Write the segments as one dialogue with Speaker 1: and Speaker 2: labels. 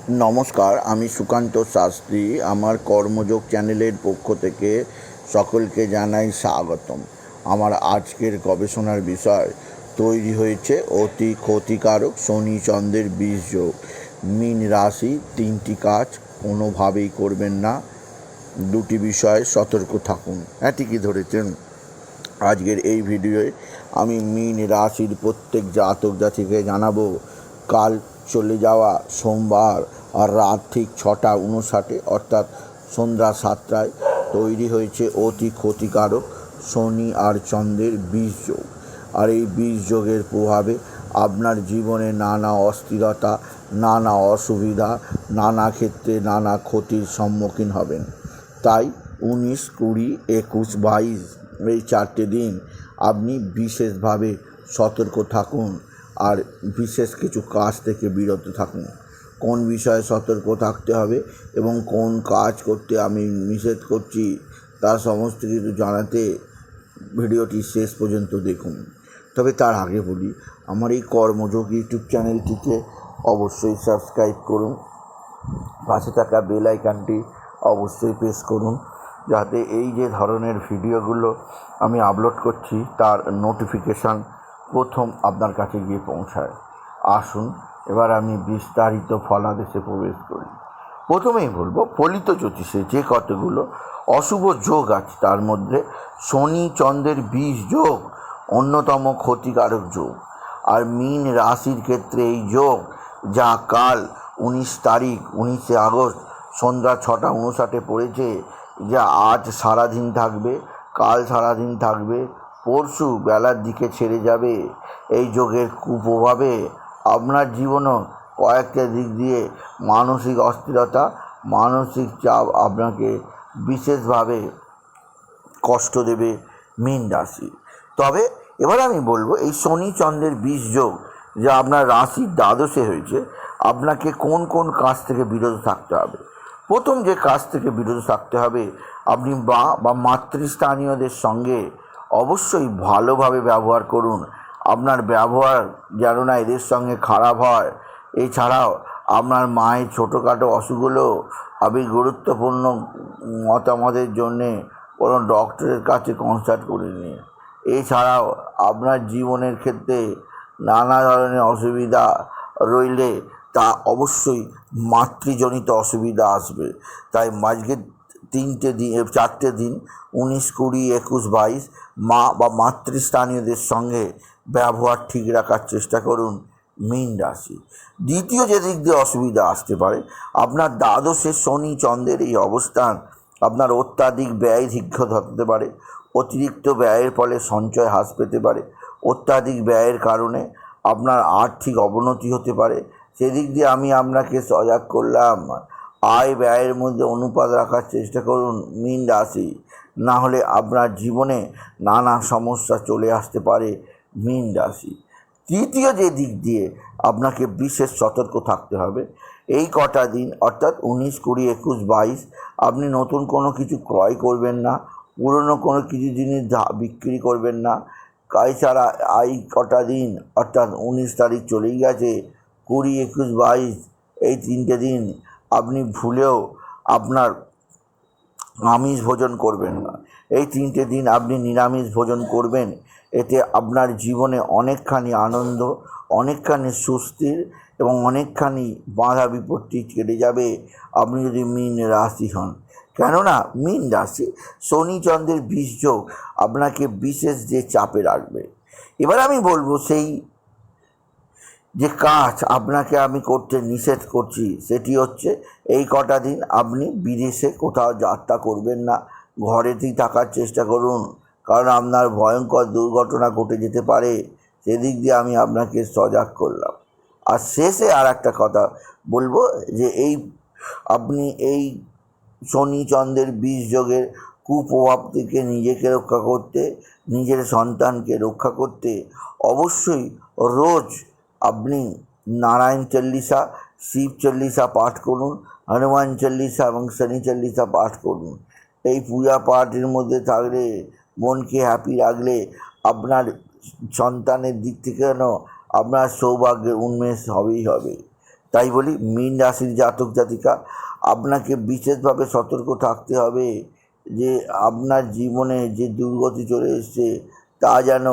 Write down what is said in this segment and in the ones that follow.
Speaker 1: নমস্কার, আমি সুকান্ত শাস্ত্রী। আমার কর্মযোগ চ্যানেলের পক্ষ থেকে সকলকে জানাই স্বাগতম। আমার আজকের গবেষণার বিষয় তৈরি হয়েছে অতি ক্ষতিকারক শনি চন্দ্রের বীজযোগ। মীন রাশি 3টি কাজ কোনোভাবেই করবেন না, 2টি বিষয়ে সতর্ক থাকুন। ঠিকই ধরেছেন। আজকের এই ভিডিওয়ে আমি মীন রাশির প্রত্যেক জাতক জাতিকে জানাবো কাল চলে যাওয়া সোমবার আর রাত ঠিক 6:59 অর্থাৎ সন্ধ্যা 7টায় তৈরি হয়েছে অতি ক্ষতিকারক শনি আর চন্দ্রের বীজযোগ। আর এই বীজযোগের প্রভাবে আপনার জীবনে নানা অস্থিরতা, নানা অসুবিধা, নানা ক্ষেত্রে নানা ক্ষতির সম্মুখীন হবেন। তাই 19, 20, 21, 22 এই 4টে দিন আপনি বিশেষভাবে সতর্ক থাকুন আর বিশেষ কিছু কাজ থেকে বিরত থাকুন। কোন বিষয়ে সতর্ক থাকতে হবে এবং কোন কাজ করতে আমি নিষেধ করছি তার সমস্ত কিছু জানাতে ভিডিওটি শেষ পর্যন্ত দেখুন। তবে তার আগে বলি, আমার এই কর্মযোগ ইউটিউব চ্যানেলটিকে অবশ্যই সাবস্ক্রাইব করুন, পাশে থাকা বেল আইকনটি অবশ্যই প্রেস করুন, যাতে এই যে ধরনের ভিডিওগুলো আমি আপলোড করছি তার নোটিফিকেশান প্রথম আপনার কাছে গিয়ে পৌঁছায়। আসুন এবার আমি বিস্তারিত ফলাদেশে প্রবেশ করি। প্রথমেই বলবো, ফলিত জ্যোতিষে যে কতগুলো অশুভ যোগ আছে তার মধ্যে শনি চন্দ্রের বীজ যোগ অন্যতম ক্ষতিকারক যোগ। আর মীন রাশির ক্ষেত্রে এই যোগ, যা কাল 19 আগস্ট সন্ধ্যা 6:59 পড়েছে, যা আজ সারাদিন থাকবে, কাল সারাদিন থাকবে, পরশু বেলার দিকে ছেড়ে যাবে। এই যোগের কুপ্রভাবে আপনার জীবনও কয়েকটা দিক দিয়ে মানসিক অস্থিরতা, মানসিক চাপ আপনাকে বিশেষভাবে কষ্ট দেবে মীন রাশি। তবে এবার আমি বলবো, এই শনি চন্দ্রের বীজ যোগ যা আপনার রাশির দ্বাদশে হয়েছে, আপনাকে কোন কোন কাজ থেকে বিরত থাকতে হবে। প্রথম যে কাজ থেকে বিরত থাকতে হবে, আপনি বা মাতৃস্থানীয়দের সঙ্গে অবশ্যই ভালোভাবে ব্যবহার করুন। আপনার ব্যবহার যেন না এদের সঙ্গে খারাপ হয়। এছাড়াও আপনার মায়ের ছোটোখাটো অসুখগুলো আপনি গুরুত্বপূর্ণ মতামতের জন্যে কোনো ডক্টরের কাছে কনসাল্ট করে নিন। এছাড়াও আপনার জীবনের ক্ষেত্রে নানা ধরনের অসুবিধা রইলে তা অবশ্যই মাতৃজনিত অসুবিধা আসবে। তাই আজকে 4টে দিন 19, 20, 21, 22 মা বা মাতৃস্থানীয়দের সঙ্গে ব্যবহার ঠিক রাখার চেষ্টা করুন মীন রাশি। দ্বিতীয় যে দিক দিয়ে অসুবিধা আসতে পারে, আপনার দ্বাদশে শনি চন্দ্রের এই অবস্থান আপনার অত্যাধিক ব্যয় দীর্ঘ হতে পারে। অতিরিক্ত ব্যয়ের ফলে সঞ্চয় হ্রাস পেতে পারে। অত্যাধিক ব্যয়ের কারণে আপনার আর্থিক অবনতি হতে পারে। সেদিক দিয়ে আমি আপনাকে সজাগ করলাম, আয় ব্যয়ের মধ্যে অনুপাত রাখার চেষ্টা করুন মীন রাশি, না হলে আপনার জীবনে নানা সমস্যা চলে আসতে পারে মীন রাশি। তৃতীয় যে দিক দিয়ে আপনাকে বিশেষ সতর্ক থাকতে হবে, এই কটা দিন অর্থাৎ 19, 20, 21, 22 আপনি নতুন কোনো কিছু ক্রয় করবেন না, পুরনো কোনো কিছু জিনিস বিক্রি করবেন না। এছাড়া এই কটা দিন অর্থাৎ 19 তারিখ চলেই গেছে, 20, 21, 22 এই 3টে দিন আপনি ভুলেও আপনার আমিষ ভোজন করবেন না। এই 3টে দিন আপনি নিরামিষ ভোজন করবেন। এতে আপনার জীবনে অনেকখানি আনন্দ, অনেকখানি সুস্থির এবং অনেকখানি বাধা বিপত্তি কেটে যাবে আপনি যদি মীন রাশি হন। কেননা মীন রাশি শনি চন্দ্রের বীজ যোগ আপনাকে বিশেষ যে চাপে রাখবে। এবার আমি বলবো, সেই যে কাজ আপনাকে আমি করতে নিষেধ করছি সেটি হচ্ছে, এই কটা দিন আপনি বিদেশে কোথাও যাত্রা করবেন না, ঘরেতেই থাকার চেষ্টা করুন, কারণ আপনার ভয়ঙ্কর দুর্ঘটনা ঘটে যেতে পারে। সেদিক দিয়ে আমি আপনাকে সজাগ করলাম। আর শেষে আর একটা কথা বলবো, যে আপনি এই শনি চন্দ্রের বীজ যোগের কুপ্রভাব থেকে নিজেকে রক্ষা করতে, নিজের সন্তানকে রক্ষা করতে অবশ্যই রোজ আপনি নারায়ণ চল্লিশা, শিব চল্লিশা পাঠ করুন, হনুমান চল্লিশা এবং শনি চল্লিশা পাঠ করুন। এই পূজা পাঠের মধ্যে থাকলে, মনকে হ্যাপি রাখলে আপনার সন্তানের দিক থেকে আপনার সৌভাগ্যের উন্মেষ হবেই হবে। তাই বলি মীন রাশির জাতক জাতিকা, আপনাকে বিশেষভাবে সতর্ক থাকতে হবে যে আপনার জীবনে যে দুর্গতি চলে এসছে তা যেন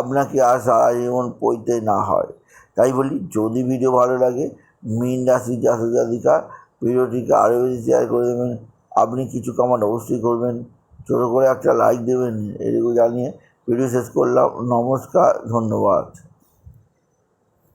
Speaker 1: আপনাকে আর সারা জীবন পইতে না হয়। তাই বলি যদি ভিডিও ভালো লাগে মীন রাশির জাতক জাতিকা ভিডিওটিকে আরও বেশি শেয়ার করে দেবেন। আপনি কিছু কমেন্ট অবশ্যই করবেন, ছোটো করে একটা লাইক দেবেন, এটুকু জানিয়ে ভিডিও শেষ করলাম। নমস্কার, ধন্যবাদ।